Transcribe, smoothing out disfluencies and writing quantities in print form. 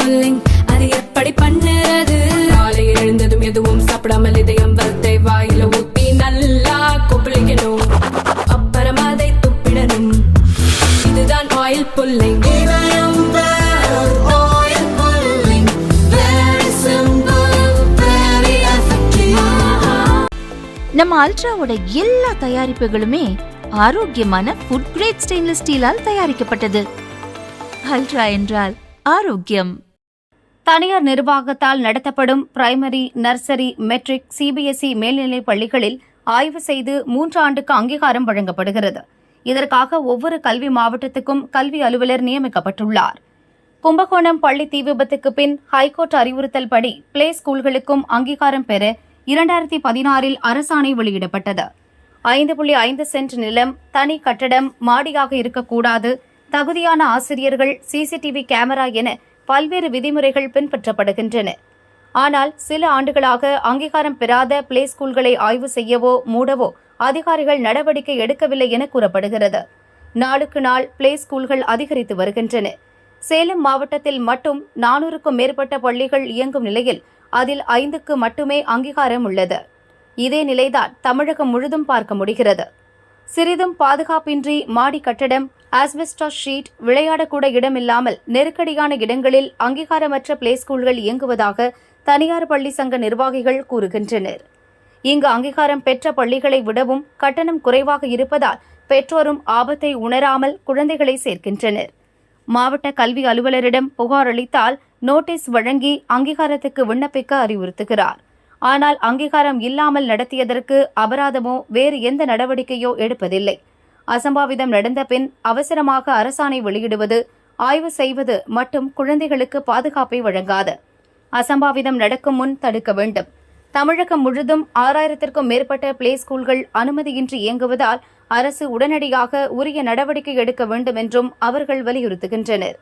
Pulling, அது எப்படி பண்ணுறது? காலையில் எழுந்ததும் எதுவும் சாப்பிடாமல் இதயம் வளத்தை வாயில ஊத்தி நல்லா கொப்பளிக்கணும், அப்புறம் அதை துப்பிடணும். இதுதான் ஆயில் புல்லிங். நம்ம அல்ட்ராவோட எல்லா தயாரிப்புகளுமே ஆரோக்கியமான ஃபுட் கிரேட் ஸ்டெயின்லெஸ் ஸ்டீலால் தயாரிக்கப்பட்டது. அல்ட்ரா என்றால் ஆரோக்கியம். தனியார் நிர்வாகத்தால் நடத்தப்படும் பிரைமரி, நர்சரி, மெட்ரிக், சிபிஎஸ்இ மேல்நிலைப் பள்ளிகளில் ஆய்வு செய்து 3 ஆண்டுக்கு அங்கீகாரம் வழங்கப்படுகிறது. இதற்காக ஒவ்வொரு கல்வி மாவட்டத்துக்கும் கல்வி அலுவலர் நியமிக்கப்பட்டுள்ளார். கும்பகோணம் பள்ளி தீ விபத்துக்கு பின் ஹைகோர்ட் அறிவுறுத்தல் படி பிளே ஸ்கூல்களுக்கும் அங்கீகாரம் பெற 2016 அரசாணை வெளியிடப்பட்டது. 5.5 சென்ட் நிலம், தனி கட்டடம், மாடியாக இருக்கக்கூடாது, தகுதியான ஆசிரியர்கள், சிசிடிவி கேமரா என பல்வேறு விதிமுறைகள் பின்பற்றப்படுகின்றன. ஆனால் சில ஆண்டுகளாக அங்கீகாரம் பெறாத பிளே ஸ்கூல்களை ஆய்வு செய்யவோ மூடவோ அதிகாரிகள் நடவடிக்கை எடுக்கவில்லை என கூறப்படுகிறது. நாளுக்கு நாள் பிளே ஸ்கூல்கள் அதிகரித்து வருகின்றன. சேலம் மாவட்டத்தில் மட்டும் 400க்கும் மேற்பட்ட பள்ளிகள் இயங்கும் நிலையில் அதில் 5க்கு மட்டுமே அங்கீகாரம் உள்ளது. இதே நிலைதான் தமிழகம் முழுதும் பார்க்க முடிகிறது. சிறிதும் பாதுகாப்பின்றி மாடி கட்டடம், ஆஸ்பெஸ்டாஸ் ஷீட், விளையாடக்கூட இடமில்லாமல் நெருக்கடியான இடங்களில் அங்கீகாரமற்ற பிளே ஸ்கூல்கள் இயங்குவதாக தனியார் பள்ளி சங்க நிர்வாகிகள் கூறுகின்றனர். இங்கு அங்கீகாரம் பெற்ற பள்ளிகளை விடவும் கட்டணம் குறைவாக இருப்பதால் பெற்றோரும் ஆபத்தை உணராமல் குழந்தைகளை சேர்க்கின்றனர். மாவட்ட கல்வி அலுவலரிடம் புகார் அளித்தால் நோட்டீஸ் வழங்கி அங்கீகாரத்துக்கு விண்ணப்பிக்க அறிவுறுத்துகிறார். ஆனால் அங்கீகாரம் இல்லாமல் நடத்தியதற்கு அபராதமோ வேறு எந்த நடவடிக்கையோ எடுப்பதில்லை. அசம்பாவிதம் நடந்த பின் அவசரமாக அரசாணை வெளியிடுவது, ஆய்வு செய்வது மட்டும் குழந்தைகளுக்கு பாதுகாப்பை வழங்காது. அசம்பாவிதம் நடக்கும் முன் தடுக்க வேண்டும். தமிழகம் முழுதும் 6000க்கும் மேற்பட்ட பிளே ஸ்கூல்கள் அனுமதியின்றி இயங்குவதால் அரசு உடனடியாக உரிய நடவடிக்கை எடுக்க வேண்டும் என்றும் அவர்கள் வலியுறுத்துகின்றனர்.